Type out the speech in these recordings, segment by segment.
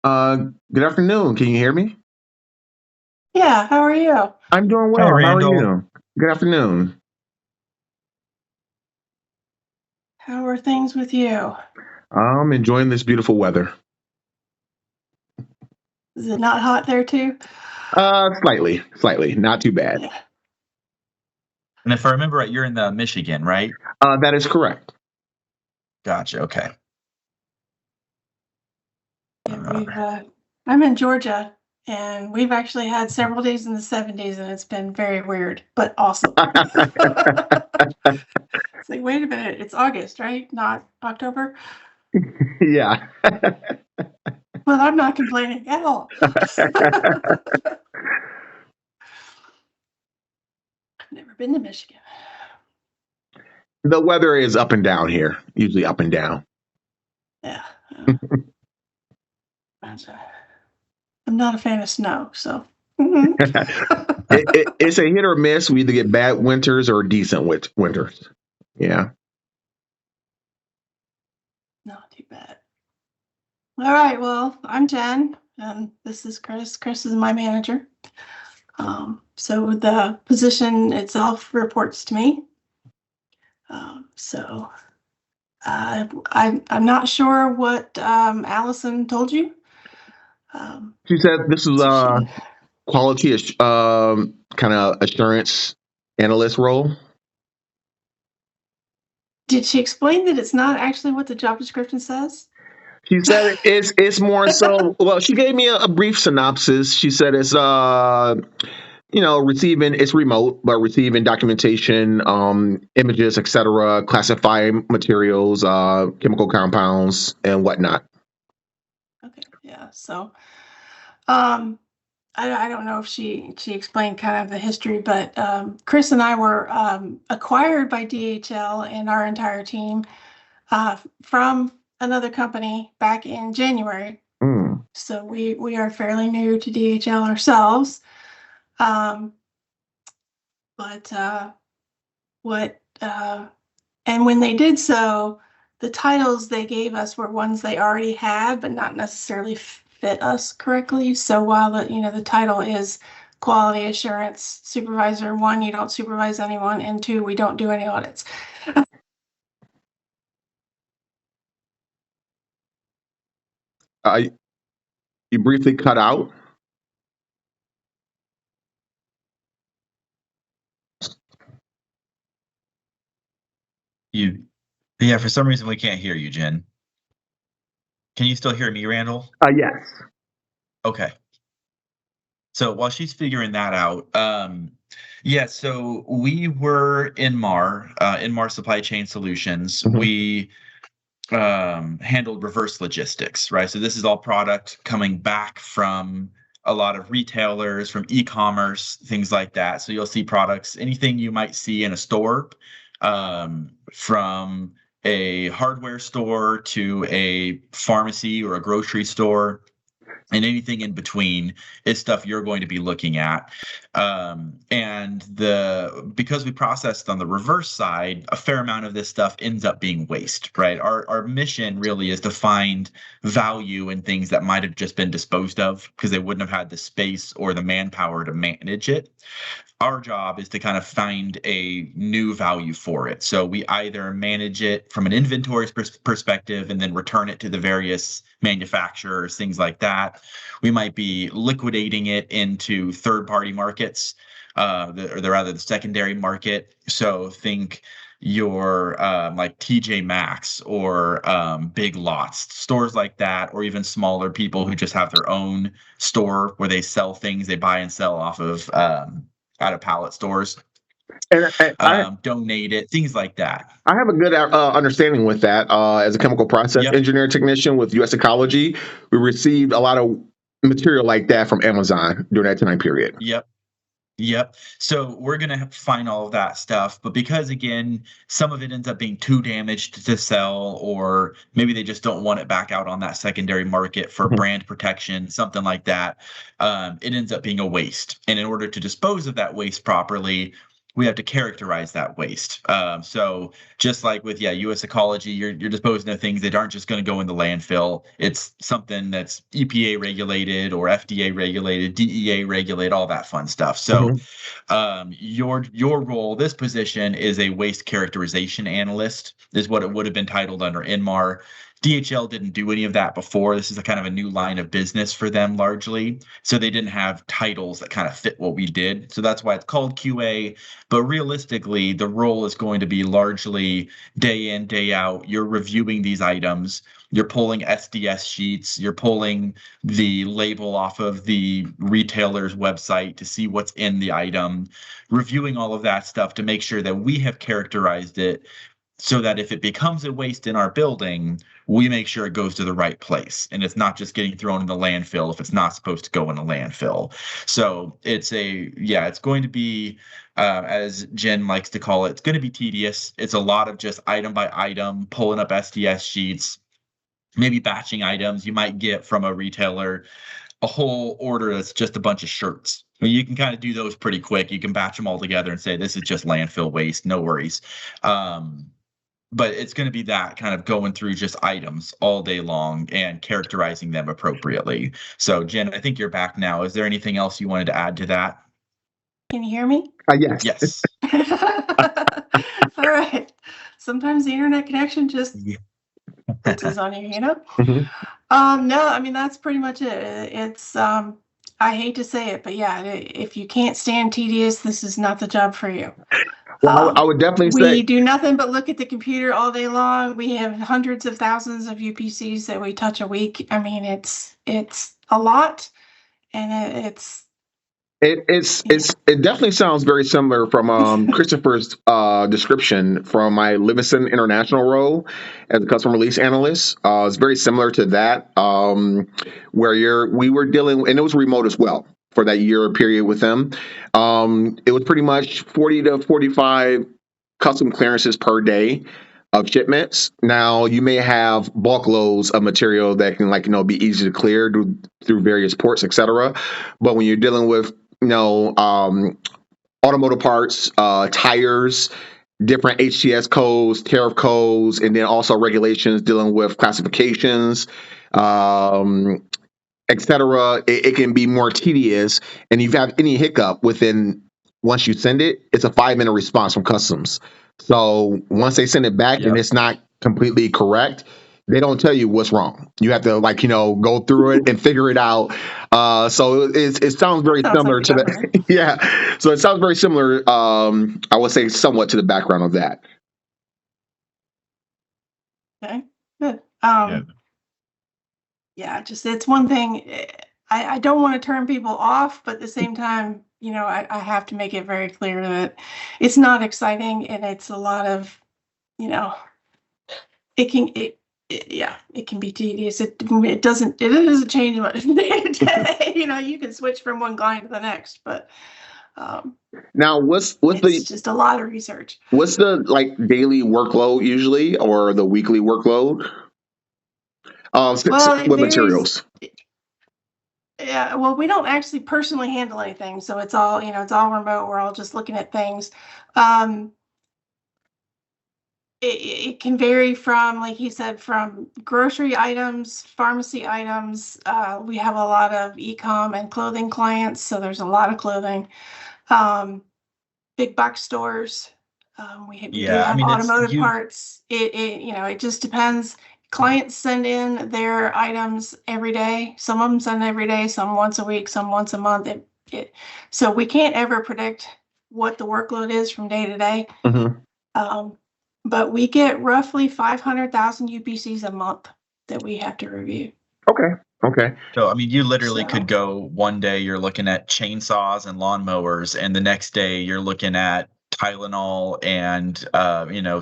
Uh, Good afternoon. Can you hear me? Yeah, how are you? I'm doing Hi, well. How are Randall. you? Good afternoon. How are things with you? I'm enjoying this beautiful weather. Is it not hot there too? Slightly, not too bad. Yeah. And if I remember right, you're in the Michigan, right? That is correct. Gotcha. Okay. All Yeah, right. I'm in Georgia, and we've actually had several days in the 70s, and it's been very weird, but awesome. It's like, wait a minute, it's August, right? Not October? Yeah. Well, I'm not complaining at all. I've never been to Michigan. The weather is up and down here, usually up and down. Yeah. That's, I'm not a fan of snow, so. It's a hit or miss. We either get bad winters or decent winters. Yeah. Not too bad. All right, well, I'm Jen, and this is Chris. Chris is my manager. So the position itself reports to me. So I'm not sure what Allison told you. She said this is So a she quality kind of assurance analyst role. did she explain that it's not actually what the job description says? She said it's more so. Well, she gave me a brief synopsis. She said it's receiving, it's remote, but receiving documentation, images, etc., classifying materials, chemical compounds, and whatnot. Okay, yeah. So I don't know if she explained kind of the history, but Chris and I were acquired by DHL and our entire team from another company back in January. Mm. So we are fairly new to DHL ourselves. Um, but what and when they did so, the titles they gave us were ones they already had, but not necessarily fit us correctly. So while the title is quality assurance supervisor, one, you don't supervise anyone, and two, we don't do any audits. I You briefly cut out. Yeah, for some reason we can't hear you, Jen. Can you still hear me, Randall? Yes. Okay. So while she's figuring that out, yeah, so we were in Mar Supply Chain Solutions. Mhm. We handled reverse logistics, right? So this is all product coming back from a lot of retailers, from e-commerce, things like that. So you'll see products, anything you might see in a store, from a hardware store to a pharmacy or a grocery store, and anything in between is stuff you're going to be looking at. And because we processed on the reverse side, a fair amount of this stuff ends up being waste, right? Our mission really is to find value in things that might have just been disposed of because they wouldn't have had the space or the manpower to manage it. Our job is to kind of find a new value for it. So we either manage it from an inventory perspective and then return it to the various manufacturers, things like that. We might be liquidating it into third-party markets, or rather the secondary market. So think your like TJ Maxx or Big Lots, stores like that, or even smaller people who just have their own store where they sell things they buy and sell off of out of pallet stores, And donate it, things like that. I have a good understanding with that. As a chemical process Yep. engineer technician with U.S. Ecology, we received a lot of material like that from Amazon during that time period. Yep. So we're going to find all of that stuff. But because, again, some of it ends up being too damaged to sell, or maybe they just don't want it back out on that secondary market for Mhm. brand protection, something like that, it ends up being a waste. And in order to dispose of that waste properly, we have to characterize that waste. So just like with U.S. ecology, you're disposing of things that aren't just going to go in the landfill. It's something that's EPA regulated or FDA regulated, DEA regulated, all that fun stuff. So your role, this position, is a waste characterization analyst, is what it would have been titled under INMAR. DHL didn't do any of that before. This is a kind of a new line of business for them largely. So they didn't have titles that kind of fit what we did. So that's why it's called QA. But realistically, the role is going to be largely day in, day out. You're reviewing these items. You're pulling SDS sheets. You're pulling the label off of the retailer's website to see what's in the item, reviewing all of that stuff to make sure that we have characterized it so that if it becomes a waste in our building, we make sure it goes to the right place and it's not just getting thrown in the landfill if it's not supposed to go in a landfill. So it's going to be, as Jen likes to call it, it's going to be tedious. It's a lot of just item by item, pulling up SDS sheets, maybe batching items. You might get from a retailer a whole order that's just a bunch of shirts. I mean, you can kind of do those pretty quick. You can batch them all together and say, this is just landfill waste, no worries. But it's going to be that kind of going through just items all day long and characterizing them appropriately. So, Jen, I think you're back now. Is there anything else you wanted to add to that? Can you hear me? Yes. Yes. All right. Sometimes the internet connection just is on you, No, I mean, that's pretty much it. It's I hate to say it, but yeah, if you can't stand tedious, this is not the job for you. Well, I would definitely say we do nothing but look at the computer all day long. We have hundreds of thousands of UPCs that we touch a week. I mean, it's a lot, and it definitely sounds very similar from Christopher's description from my Livingston International role as a customer release analyst. It's very similar to that, where we were dealing, and it was remote as well for that year period with them. It was pretty much 40 to 45 custom clearances per day of shipments. Now you may have bulk loads of material that can be easy to clear through various ports, etc. But when you're dealing with automotive parts, tires, different HTS codes, tariff codes, and then also regulations dealing with classifications, etc. It can be more tedious, and if you have any hiccup once you send it, it's a 5-minute response from customs. So once they send it back and it's not completely correct, they don't tell you what's wrong. You have to go through it and figure it out. So it sounds very similar to the yeah. So it sounds very similar. I would say somewhat to the background of that. Okay, good. Yeah, just it's one thing. I don't want to turn people off, but at the same time, I have to make it very clear that it's not exciting and it's a lot of, it can be tedious. It doesn't change much from day to day. You can switch from one client to the next, but now it's just a lot of research. What's the daily workload usually, or the weekly workload? With materials. Yeah, well, we don't actually personally handle anything, so it's all remote. We're all just looking at things. It can vary from, like he said, from grocery items, pharmacy items. We have a lot of e-com and clothing clients, so there's a lot of clothing. Big box stores. We do have automotive parts. It just depends. Clients send in their items every day. Some of them send every day, some once a week, some once a month. So we can't ever predict what the workload is from day to day. But we get roughly 500,000 UPCs a month that we have to review. Okay. So, I mean, you literally could go one day you're looking at chainsaws and lawnmowers, and the next day you're looking at Tylenol and,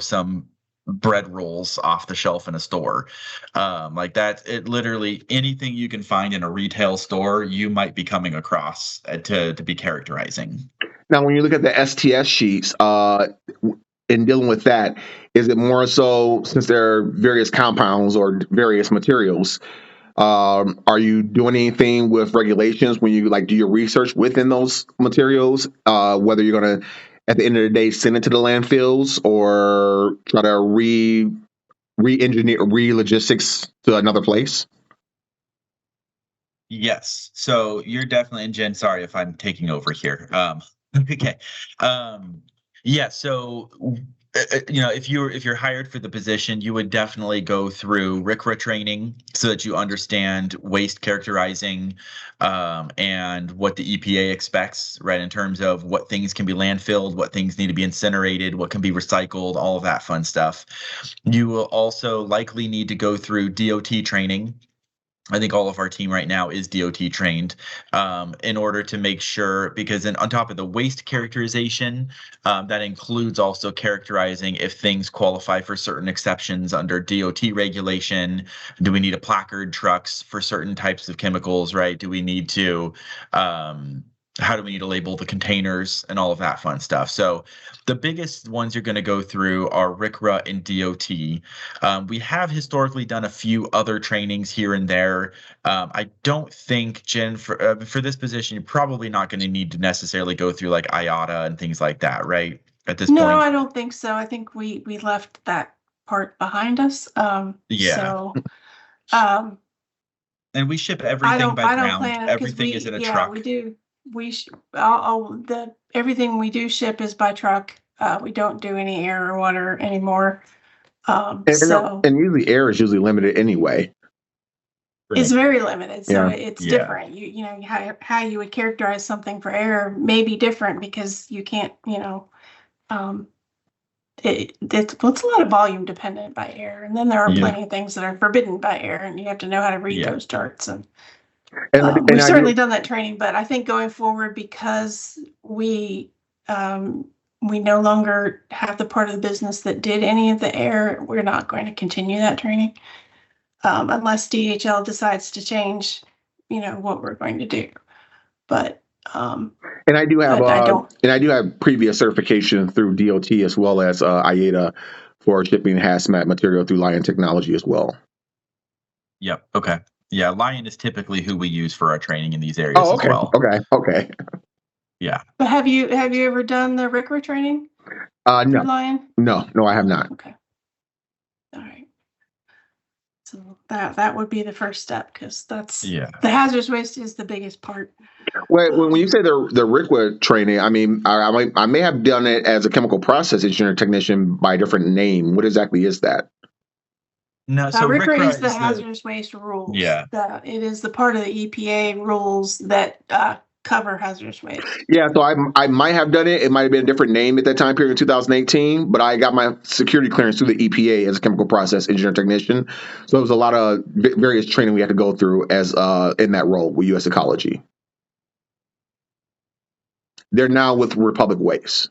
some bread rolls off the shelf in a store. Like that, it literally anything you can find in a retail store, you might be coming across to be characterizing. Now, when you look at the STS sheets, in dealing with that, is it more so, since there are various compounds or various materials, are you doing anything with regulations when you do your research within those materials, whether you're going to at the end of the day send it to the landfills or try to re-engineer, re-logistics to another place? Yes. So you're definitely, and Jen, sorry if I'm taking over here. Okay. Yeah. So, if you're hired for the position, you would definitely go through RCRA training so that you understand waste characterizing, and what the EPA expects, right, in terms of what things can be landfilled, what things need to be incinerated, what can be recycled, all of that fun stuff. You will also likely need to go through DOT training. I think all of our team right now is DOT trained, in order to make sure, because on top of the waste characterization, that includes also characterizing if things qualify for certain exceptions under DOT regulation. Do we need a placard trucks for certain types of chemicals, right? Do we need to, how do we need to label the containers and all of that fun stuff? So the biggest ones you're going to go through are RCRA and DOT. We have historically done a few other trainings here and there. I don't think, Jen, for this position, you're probably not going to need to necessarily go through like IATA and things like that, right? At this No, point. I don't think so. I think we left that part behind us. Yeah. So, um, And we ship I everything don't by ground. plan it because Everything is in a yeah, truck. we do. Everything we do ship is by truck. We don't do any air or water anymore. So And usually air is usually limited anyway. it's very limited. So Yeah. it's Yeah. different. You know, how you would characterize something for air may be different because you can't, it's a lot of volume dependent by air. And then there are Yeah. plenty of things that are forbidden by air, and you have to know how to read Yeah. those charts. And And we've I certainly do, done that training, but I think going forward, because we no longer have the part of the business that did any of the air, we're not going to continue that training, unless DHL decides to change, what we're going to do. But and I do have but I don't. and I do have previous certification through DOT as well as IATA for shipping hazmat material through Lion Technology as well. Yep. Okay. Yeah. Lion is typically who we use for our training in these areas Oh, as okay. well. Okay. Yeah. But have you ever done the RCRA training through No, Lion? no, I have not. Okay. All right. So that would be the first step, because that's Yeah. the hazardous waste is the biggest part. Well, when you say the RICWA training, I mean, I may have done it as a chemical process engineer technician by a different name. What exactly is that? No. So RCRA is RCRA the is hazardous waste rules. Yeah. It is the part of the EPA rules that cover hazardous waste. Yeah, so I might have done it. It might have been a different name at that time period in 2018, but I got my security clearance through the EPA as a chemical process engineer technician. So there was a lot of various training we had to go through as in that role with U.S. Ecology. They're now with Republic Waste.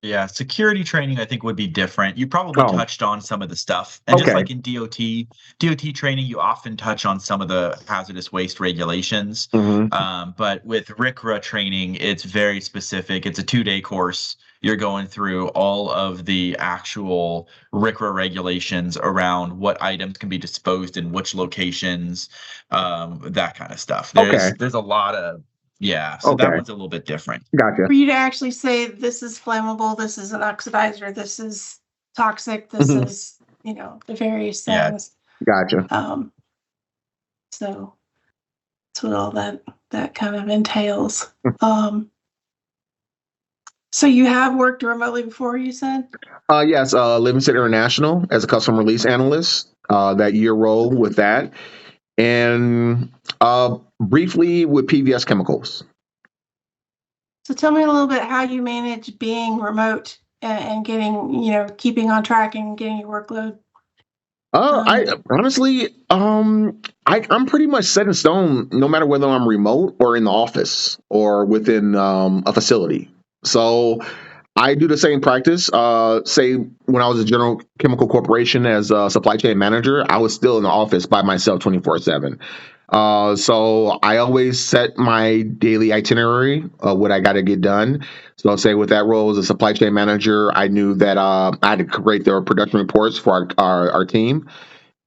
Yeah, security training I think would be different. You probably Oh. touched on some of the stuff. And just Okay. like in DOT training, you often touch on some of the hazardous waste regulations. Mm-hmm. But with RCRA training, it's very specific. It's a 2-day course. You're going through all of the actual RCRA regulations around what items can be disposed in which locations, that kind of stuff. There's a lot of, so that Okay. one's a little bit different. Gotcha. For you to actually say this is flammable, this is an oxidizer, this is toxic, this Mhm. is the various Yeah. things. Gotcha. So that's what all that kind of entails. So you have worked remotely before, you said? Yes, Livingston International as a customer release analyst, that year role with that. And briefly with PVS Chemicals. So tell me a little bit how you manage being remote and getting, keeping on track and getting your workload. I honestly, I'm pretty much set in stone, no matter whether I'm remote or in the office or within a facility. So I do the same practice. Say when I was a General Chemical Corporation as a supply chain manager, I was still in the office by myself 24/7. So I always set my daily itinerary of what I got to get done. So I'll say with that role as a supply chain manager, I knew that I had to create their production reports for our team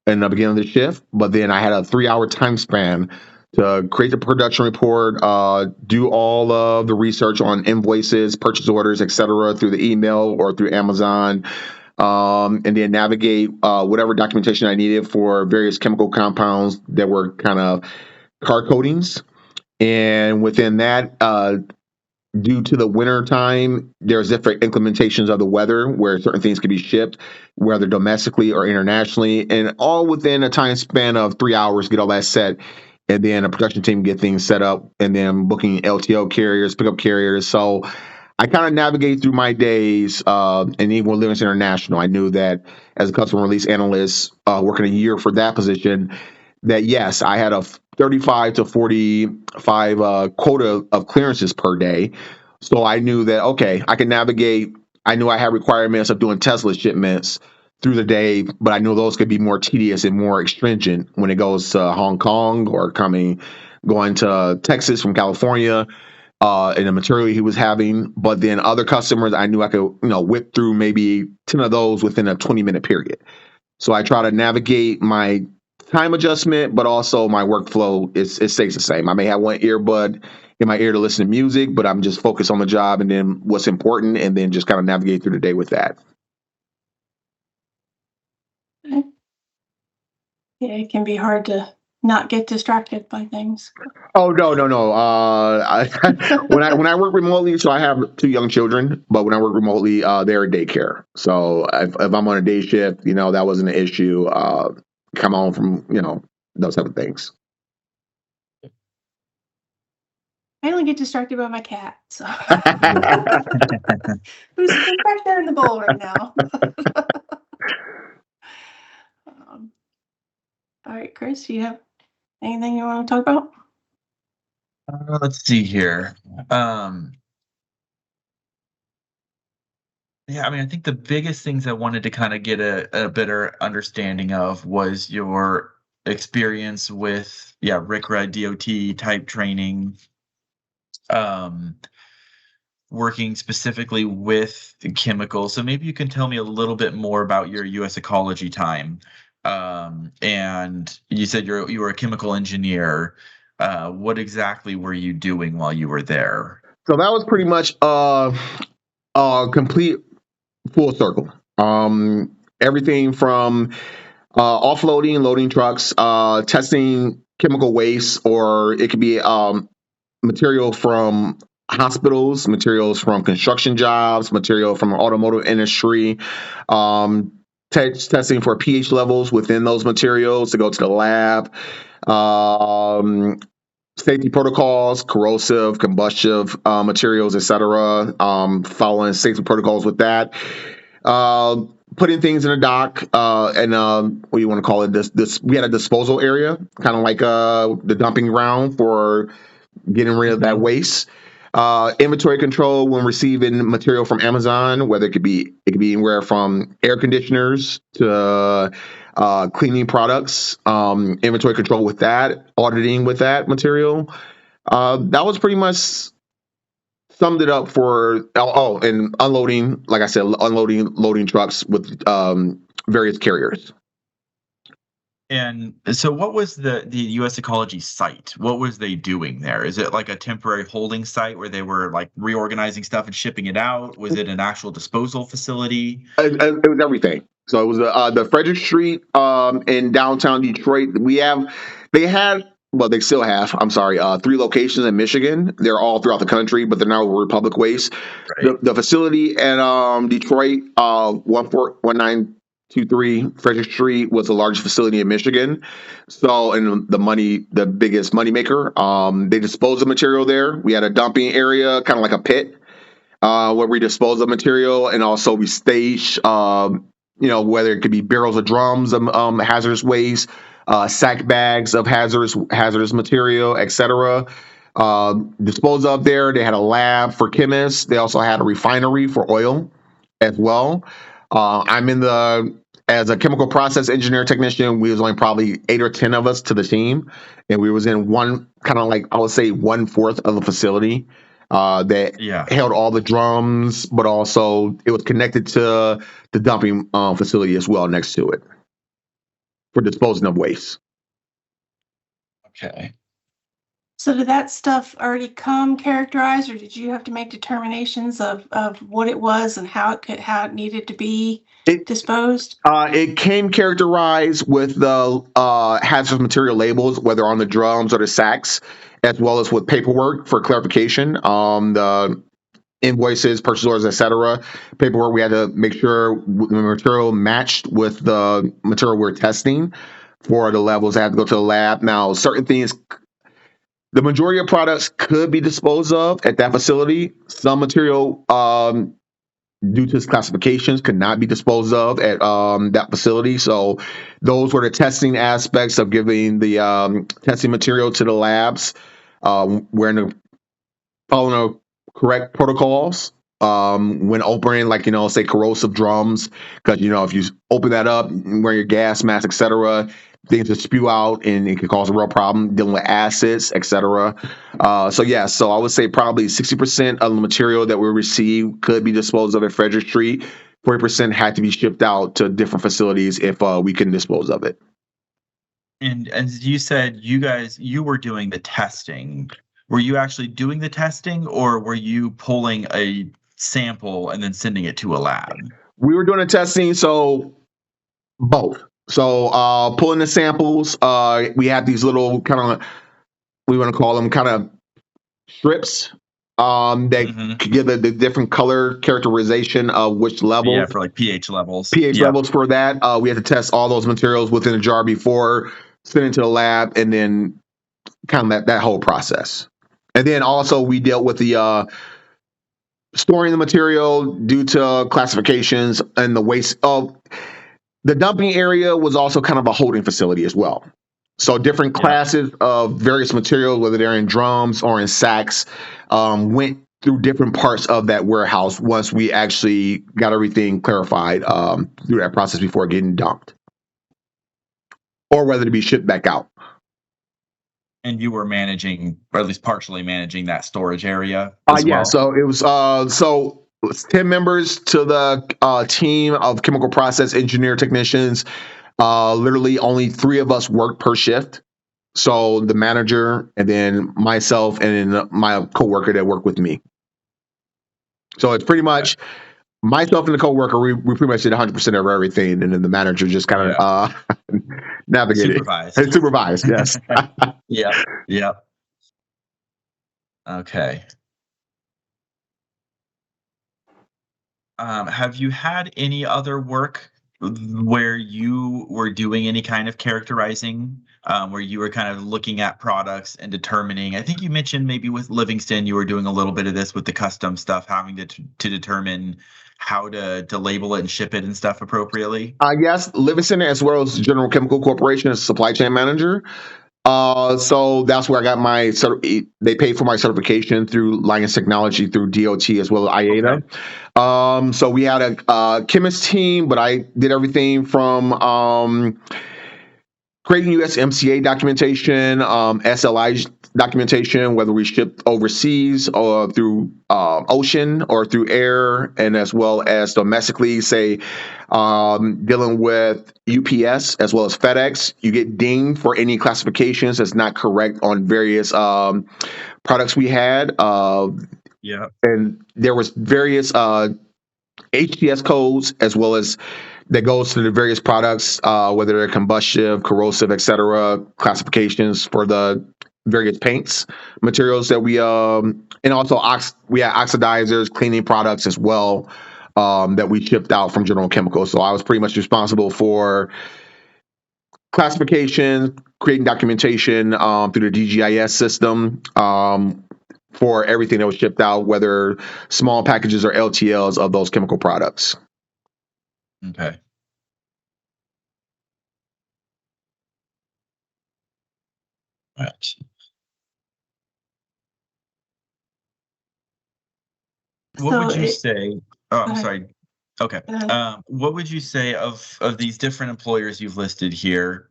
in the beginning of the shift. But then I had a 3-hour time span to create the production report, do all of the research on invoices, purchase orders, etc., through the email or through Amazon, and then navigate whatever documentation I needed for various chemical compounds that were kind of car coatings. And within that, due to the winter time, there's different implementations of the weather where certain things can be shipped, whether domestically or internationally, and all within a time span of 3 hours, get all that set. And then a production team get things set up, and then booking LTO carriers, pickup carriers. So I kind of navigate through my days, and even with Livings International, I knew that as a customer release analyst, working a year for that position, that yes, I had a 35 to 45 quota of clearances per day. So I knew that, okay, I can navigate. I knew I had requirements of doing Tesla shipments through the day, but I knew those could be more tedious and more stringent when it goes to Hong Kong or going to Texas from California, and the material he was having. But then other customers, I knew I could, whip through maybe 10 of those within a 20-minute period. So I try to navigate my time adjustment, but also my workflow it stays the same. I may have one earbud in my ear to listen to music, but I'm just focused on the job and then what's important, and then just kind of navigate through the day with that. Yeah, it can be hard to not get distracted by things. Oh no. When I work remotely, so I have 2 young children, but when I work remotely, they're at daycare. So if I'm on a day shift, that wasn't an issue. Come home from those type of things. I only get distracted by my cat, so who's right there in the bowl right now. All right, Chris, do you have anything you want to talk about? Let's see here. Yeah, I mean, I think the biggest things I wanted to kind of get a better understanding of was your experience with, RCRA DOT type training, working specifically with the chemicals. So maybe you can tell me a little bit more about your U.S. ecology time. And you said you were a chemical engineer. What exactly were you doing while you were there? So that was pretty much a complete full circle. Everything from offloading, loading trucks, testing chemical waste, or it could be material from hospitals, materials from construction jobs, material from the automotive industry, testing for pH levels within those materials to go to the lab, safety protocols, corrosive, combustive materials, etc. Following safety protocols with that. Putting things in a dock, and what do you want to call it? This we had a disposal area, kind of like the dumping ground for getting rid of that waste. Inventory control when receiving material from Amazon, whether it could be anywhere from air conditioners to cleaning products. Inventory control with that, auditing with that material. That was pretty much summed it up for. And unloading, like I said, loading trucks with various carriers. And so what was the U.S. Ecology site? What was they doing there? Is it like a temporary holding site where they were like reorganizing stuff and shipping it out? Was it an actual disposal facility? It was everything. So it was the Frederick Street in downtown Detroit. They still have, I'm sorry, 3 locations in Michigan. They're all throughout the country, but they're now Republic Waste. Right. The facility in Detroit, 1923 Frederick Street, was the largest facility in Michigan. So, and the biggest moneymaker. They disposed of material there. We had a dumping area, kind of like a pit, where we dispose of material, and also we stage, whether it could be barrels of drums of hazardous waste, sack bags of hazardous material, etc. Disposed of there. They had a lab for chemists. They also had a refinery for oil as well. As a chemical process engineer technician, we was only probably 8 or 10 of us to the team, and we was in one kind of like, I would say, 1/4 of the facility that held all the drums, but also it was connected to the dumping facility as well next to it for disposing of waste. Okay. So did that stuff already come characterized, or did you have to make determinations of what it was and how it needed to be disposed? It came characterized with the hazardous material labels, whether on the drums or the sacks, as well as with paperwork for clarification. The invoices, purchase orders, etc. Paperwork, we had to make sure the material matched with the material we're testing for the levels that had to go to the lab. Now, certain things, the majority of products could be disposed of at that facility. Some material, due to its classifications, could not be disposed of at that facility. So those were the testing aspects of giving the testing material to the labs. We're in the following the correct protocols when opening, like, say corrosive drums, because if you open that up, wearing your gas mask, etc., things will spew out and it could cause a real problem dealing with acids, etc. So I would say probably 60% of the material that we receive could be disposed of at Frederick Street. 40% had to be shipped out to different facilities if we couldn't dispose of it. And as you said, you were doing the testing. Were you actually doing the testing, or were you pulling a sample and then sending it to a lab? We were doing the testing, so both. So pulling the samples, we had these little kind of, we want to call them kind of strips that could give the different color characterization of which level. Yeah, for like pH levels. pH levels for that. We had to test all those materials within a jar before sending to the lab, and then kind of that whole process. And then also we dealt with the storing the material due to classifications and the waste of the dumping area was also kind of a holding facility as well. So different classes of various materials, whether they're in drums or in sacks, went through different parts of that warehouse once we actually got everything clarified through that process before getting dumped, or whether to be shipped back out. And you were managing, or at least partially managing, that storage area as well? So it was it was 10 members to the team of chemical process engineer technicians. Literally only 3 of us worked per shift. So the manager, and then myself, and then my coworker that worked with me. So it's pretty much myself and the coworker. We pretty much did 100% of everything, and then the manager just kind of navigated, supervised. Yes. Yeah. Okay. Have you had any other work where you were doing any kind of characterizing, where you were kind of looking at products and determining? I think you mentioned maybe with Livingston, you were doing a little bit of this with the custom stuff, having to determine how to label it and ship it and stuff appropriately. Yes, Livingston, as well as General Chemical Corporation, as supply chain manager. So that's where I got my they paid for my certification through Lions Technology through DOT as well as IATA. Okay. So we had a chemist team, but I did everything from creating USMCA documentation, SLI documentation, whether we shipped overseas or through ocean or through air, and as well as domestically, say, dealing with UPS as well as FedEx. You get dinged for any classifications that's not correct on various products we had. And there was various HTS codes as well as that goes to the various products, whether they're combustive, corrosive, etc., classifications for the various paints materials that we and also we had oxidizers, cleaning products as well, that we shipped out from General Chemicals. So I was pretty much responsible for classification, creating documentation through the DGIS system for everything that was shipped out, whether small packages or LTLs of those chemical products. Okay. Right. What would you say? Oh, I'm sorry. Okay. What would you say of these different employers you've listed here?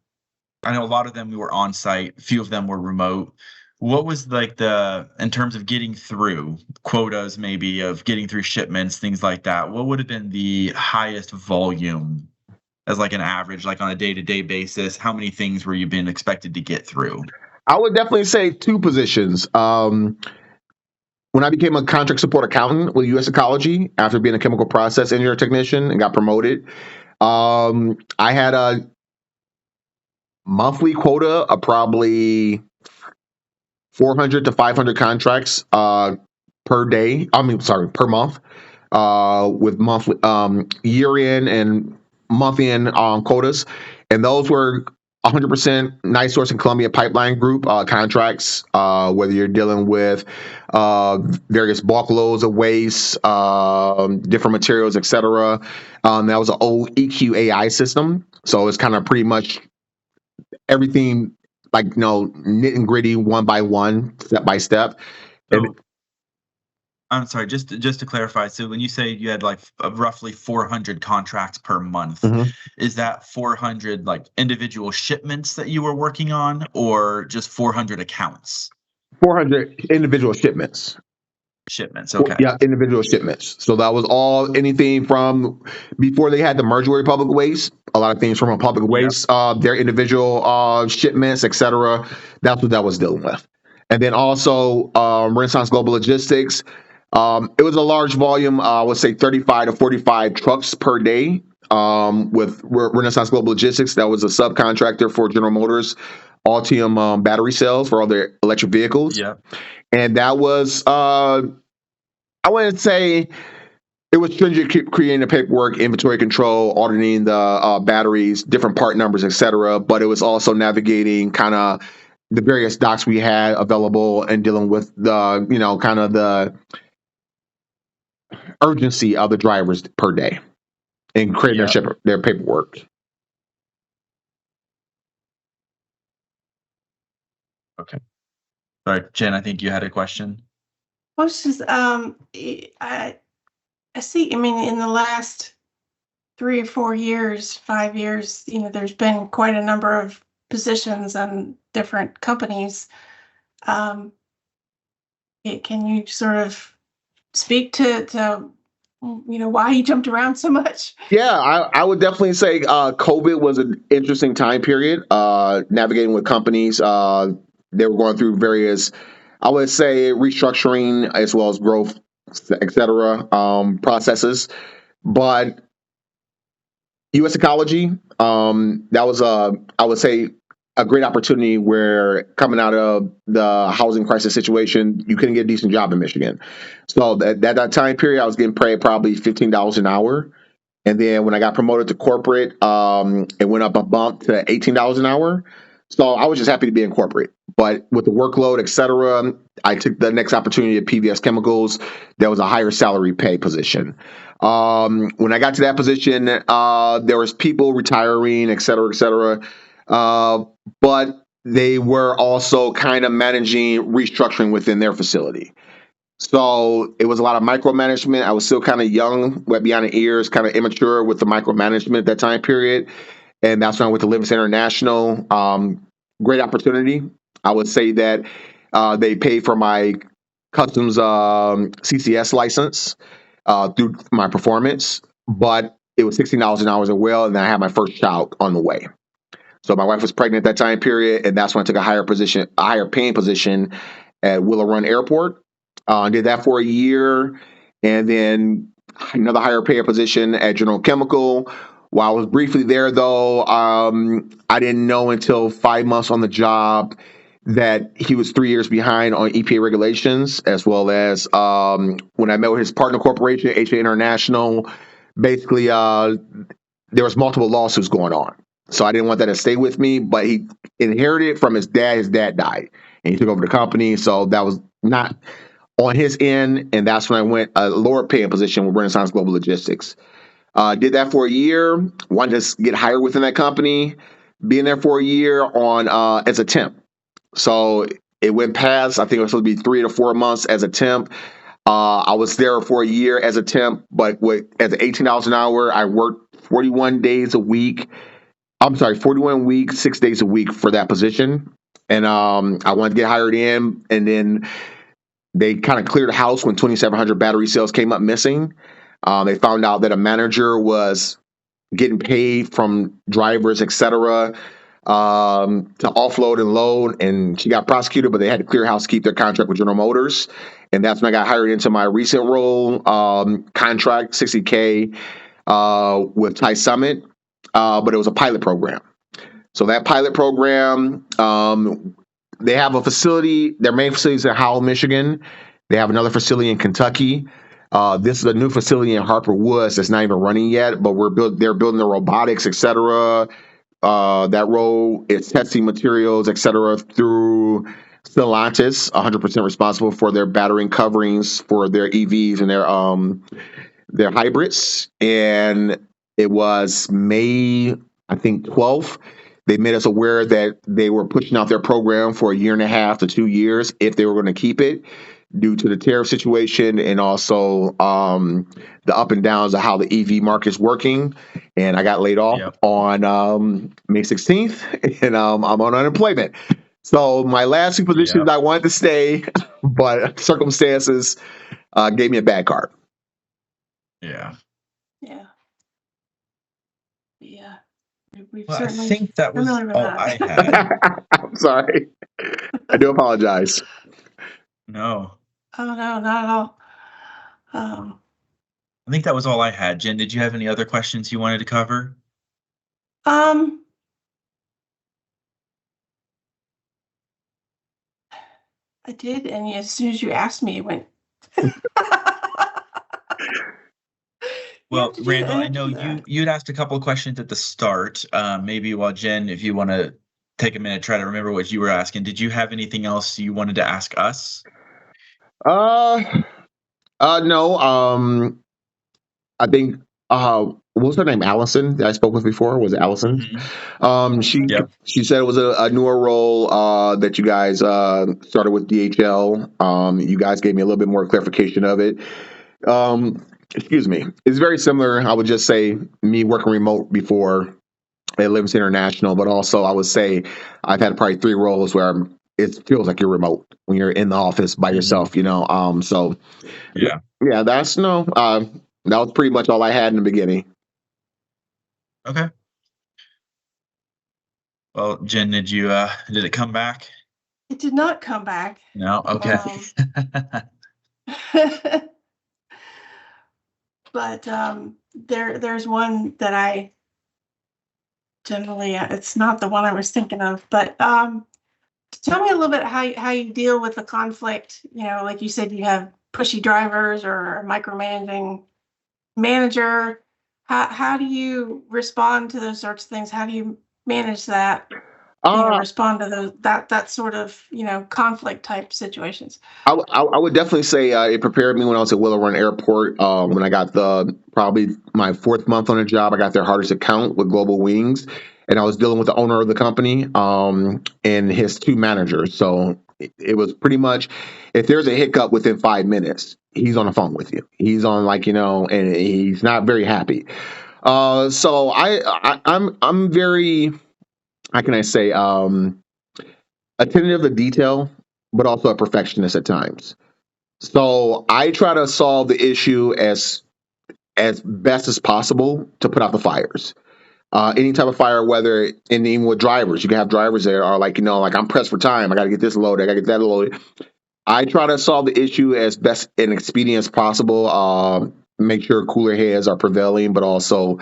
I know a lot of them were on site, a few of them were remote. What was like in terms of getting through quotas, maybe of getting through shipments, things like that? What would have been the highest volume as like an average, like on a day-to-day basis? How many things were you being expected to get through? I would definitely say two positions. When I became a contract support accountant with U.S. Ecology after being a chemical process engineer technician and got promoted, I had a monthly quota of probably 400 to 500 contracts per day. I mean, sorry, per month, with monthly, year in and month in quotas, and those were 100% Nice Source and Columbia Pipeline Group contracts. Whether you're dealing with various bulk loads of waste, different materials, etc. That was an old EQAI system, so it's kind of pretty much everything, like, nit and gritty, one by one, step by step. And So I'm sorry, just to clarify. So when you say you had like roughly 400 contracts per month, Mhm. is that 400 like individual shipments that you were working on, or just 400 accounts? 400 individual shipments. Shipments. Well, Okay. yeah, individual shipments. So that was all, anything from before they had the merger with Public Waste. A lot of things from a Public Yep. Waste, their individual shipments, etc. That's what that was dealing with. And then also Renaissance Global Logistics. It was a large volume. I would say 35 to 45 trucks per day. With Renaissance Global Logistics, that was a subcontractor for General Motors Altium battery cells for all their electric vehicles. Yep. And that was I wouldn't say it was stringent, creating the paperwork, inventory control, auditing the batteries, different part numbers, etc. But it was also navigating kind of the various docs we had available and dealing with the, kind of the urgency of the drivers per day and creating Yep. their paperwork. Okay. Sorry, Jen, I think you had a question. Well, it's just I see. I mean, in the last 3 or 4 years, 5 years, there's been quite a number of positions and different companies. Um, can you sort of speak to why he jumped around so much? Yeah, I would definitely say COVID was an interesting time period, navigating with companies. They were going through various, I would say, restructuring as well as growth, et cetera, processes. But U.S. Ecology, that was I would say, a great opportunity where coming out of the housing crisis situation, you couldn't get a decent job in Michigan. So that time period, I was getting paid probably $15 an hour. And then when I got promoted to corporate, it went up a bump to $18 an hour. So I was just happy to be in corporate. But with the workload, et cetera, I took the next opportunity at PVS Chemicals. That was a higher salary pay position. When I got to that position, there was people retiring, et cetera, et cetera. But they were also kind of managing restructuring within their facility. So it was a lot of micromanagement. I was still kind of young, wet behind the ears, kind of immature with the micromanagement at that time period. And that's when I went to Livingston International. Great opportunity. I would say that they paid for my customs CCS license through my performance, but it was $16 an hour as well, and I had my first child on the way. So my wife was pregnant at that time period, and that's when I took a higher paying position at Willow Run Airport. Did that for a year, and then another higher payer position at General Chemical. While I was briefly there, though, I didn't know until 5 months on the job that he was 3 years behind on EPA regulations, as well as when I met with his partner corporation, HA International. Basically, there was multiple lawsuits going on. So I didn't want that to stay with me, but he inherited it from his dad. His dad died, and he took over the company. So that was not on his end, and that's when I went a lower paying position with Renaissance Global Logistics. Did that for a year. Wanted to get hired within that company. Being there for a year on as a temp. So it went past. I think it was supposed to be 3 to 4 months as a temp. I was there for a year as a temp, but at $18 an hour, I worked 41 days a week. I'm sorry, 41 weeks, 6 days a week for that position. And I wanted to get hired in, and then they kind of cleared the house when 2,700 battery cells came up missing. They found out that a manager was getting paid from drivers, et cetera, to offload and load, and she got prosecuted, but they had to clear house, keep their contract with General Motors. And that's when I got hired into my recent role, contract, $60K with Thai Summit, but it was a pilot program. So that pilot program, they have a facility. Their main facility is in Howell, Michigan. They have another facility in Kentucky. This is a new facility in Harper Woods that's not even running yet, but they're building the robotics, et cetera. That role is testing materials, et cetera, through Stellantis, 100% responsible for their battering coverings for their EVs and their hybrids. And it was May, I think, 12th. They made us aware that they were pushing out their program for 1.5 to 2 years if they were going to keep it, due to the tariff situation and also the up and downs of how the EV market is working. And I got laid off on May 16th, and I'm on unemployment. So my last two positions, I wanted to stay, but circumstances gave me a bad card. Yeah. We've Well, I certainly think that was familiar with all that. I had. I'm sorry. I do apologize. No, Oh, no, not at all. I think that was all I had. Jen, did you have any other questions you wanted to cover? I did, and as soon as you asked me, it went. Well, Randall, I know you'd asked a couple of questions at the start. Maybe while Jen, if you want to take a minute, try to remember what you were asking. Did you have anything else you wanted to ask us? No. I think what was her name? Allison that I spoke with before. Was it Allison? Mm-hmm. She said it was a newer role that you guys started with DHL. You guys gave me a little bit more clarification of it. Excuse me. It's very similar. I would just say me working remote before at Livingston International, but also I would say I've had probably 3 roles where it feels like you're remote when you're in the office by yourself, you know. So yeah, that's that was pretty much all I had in the beginning. Okay. Well, Jen, did it come back? It did not come back. No. Okay. But there's one that I generally, it's not the one I was thinking of, but tell me a little bit how you deal with the conflict. You know, like you said, you have pushy drivers or a micromanaging manager. How do you respond to those sorts of things? How do you manage that? Respond to those that sort of conflict type situations. I would definitely say it prepared me when I was at Willow Run Airport. When I got probably my 4th month on the job, I got their hardest account with Global Wings, and I was dealing with the owner of the company and his 2 managers. So it was pretty much, if there's a hiccup within 5 minutes, he's on the phone with you. He's on and he's not very happy. So I'm very, how can I say, attentive to detail, but also a perfectionist at times. So I try to solve the issue as best as possible to put out the fires. Any type of fire, whether, and even with drivers, you can have drivers that are like, like I'm pressed for time. I got to get this loaded. I got to get that loaded. I try to solve the issue as best and expedient as possible. Make sure cooler heads are prevailing, but also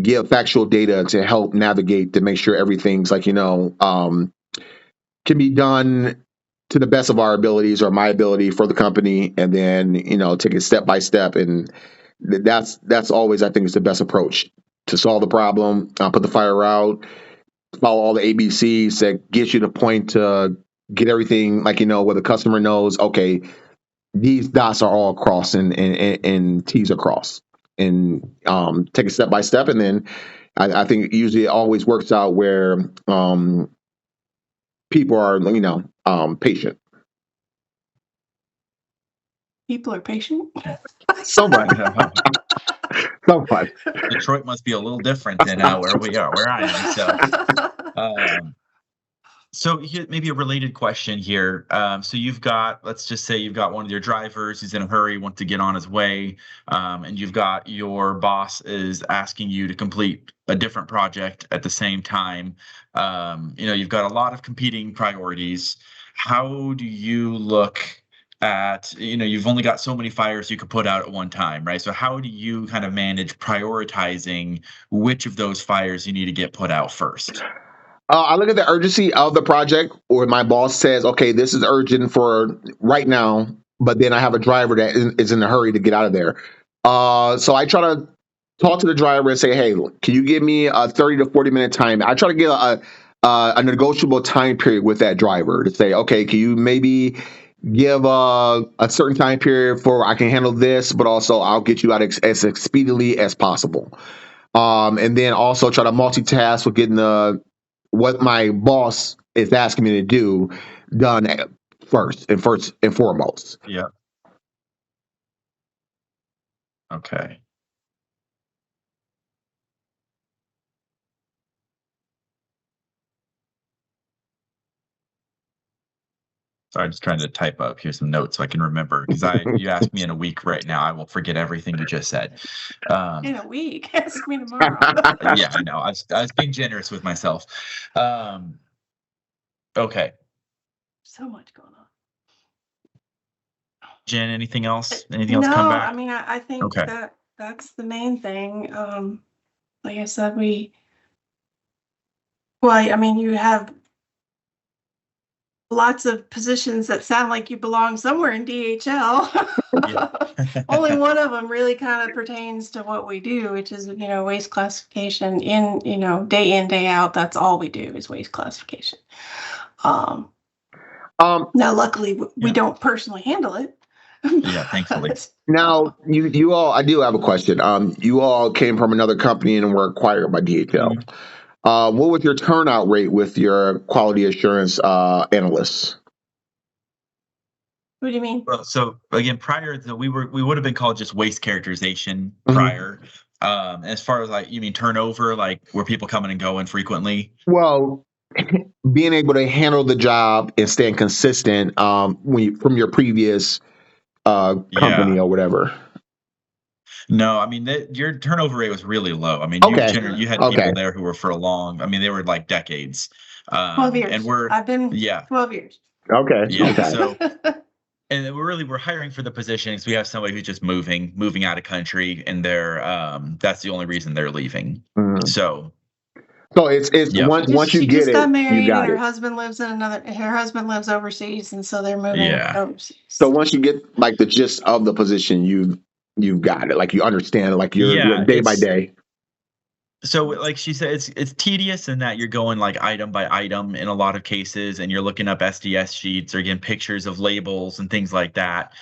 give factual data to help navigate to make sure everything's can be done to the best of our abilities or my ability for the company, and then take it step by step. And that's always, I think, is the best approach to solve the problem. Put the fire out, follow all the ABCs that gets you to point to get everything where the customer knows, okay, these dots are all crossed and T's are crossed, and take it step by step. And then I think usually it always works out where people are, patient. People are patient? Somewhat. Somewhat. Detroit must be a little different than where we are, where I am. So, So here, maybe a related question here. So you've got, let's just say you've got one of your drivers who's in a hurry, wants to get on his way, and you've got your boss is asking you to complete a different project at the same time. You've got a lot of competing priorities. How do you look at, you've only got so many fires you could put out at one time, right? So how do you kind of manage prioritizing which of those fires you need to get put out first? I look at the urgency of the project, or my boss says, okay, this is urgent for right now, but then I have a driver that is in a hurry to get out of there. So I try to talk to the driver and say, hey, can you give me a 30 to 40-minute time? I try to get a negotiable time period with that driver to say, okay, can you maybe give a certain time period for I can handle this, but also I'll get you out as expediently as possible. And then also try to multitask with getting what my boss is asking me to do done first and foremost. Yeah. Okay. Sorry, I'm just trying to type up here some notes so I can remember, because you asked me in a week right now, I will forget everything you just said. In a week, ask me tomorrow. Yeah, I know. I was being generous with myself. Okay. So much going on. Jen, anything else? Anything else come No, back? I mean, I think Okay. that's the main thing. Like I said, well, I mean, you have lots of positions that sound like you belong somewhere in DHL. Yeah. Only one of them really kind of pertains to what we do, which is, waste classification day in, day out. That's all we do is waste classification. Now, luckily, we don't personally handle it. Yeah, thankfully. Now, you all, I do have a question. You all came from another company and were acquired by DHL. Mhm. What was your turnout rate with your quality assurance analysts? What do you mean? Well, so again, prior to we would have been called just waste characterization Mhm. prior. As far as like, you mean turnover, like were people coming and going frequently? Well, being able to handle the job and staying consistent from your previous company Yeah. or whatever. No, I mean your turnover rate was really low. I mean, Okay. you had Okay. people there who were for a long. I mean, they were like decades. 12 years. And we're I've been 12 years. Okay. Yeah. Okay. So, and then we're hiring for the positions. We have somebody who's just moving out of country, and that's the only reason they're leaving. Mhm. So it's Yep. once you She get just it, got you married, and got her it. husband lives overseas, and so they're moving Yeah. overseas. So once you get like the gist of the position, you've got it. Like you understand it. Like you're Yeah, day by day. so like she said, it's tedious in that you're going like item by item in a lot of cases, and you're looking up SDS sheets or getting pictures of labels and things like that.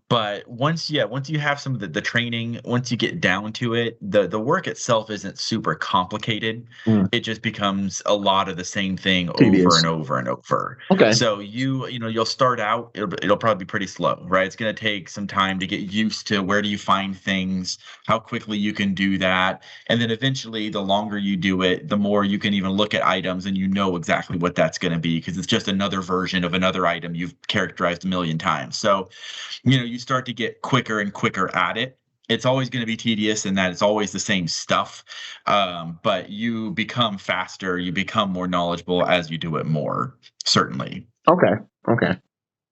But once you have some of the training, once you get down to it, the work itself isn't super complicated. Mm. It just becomes a lot of the same thing Tedious. over and over and over. Okay. So you'll start out, it'll probably be pretty slow, right? It's going to take some time to get used to where do you find things, how quickly you can do that. And then eventually, the longer you do it, the more you can even look at items and you know exactly what that's going to be, because it's just another version of another item you've characterized a million times. So, you start to get quicker and quicker at it. It's always going to be tedious in that it's always the same stuff, but you become faster, you become more knowledgeable as you do it more, certainly. Okay.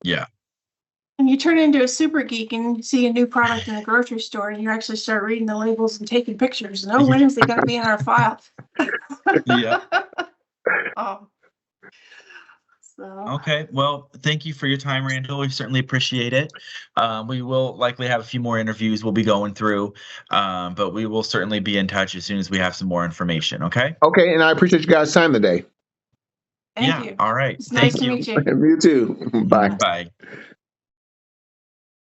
Yeah. And you turn into a super geek and you see a new product in a grocery store, and you actually start reading the labels and taking pictures. And when is it going to be in our file? Yeah. So. Okay. Well, thank you for your time, Randall. We certainly appreciate it. We will likely have a few more interviews we'll be going through, but we will certainly be in touch as soon as we have some more information. Okay. Okay. And I appreciate you guys' time today. Thank you. All right. It's nice to meet you. You too. Bye. Bye.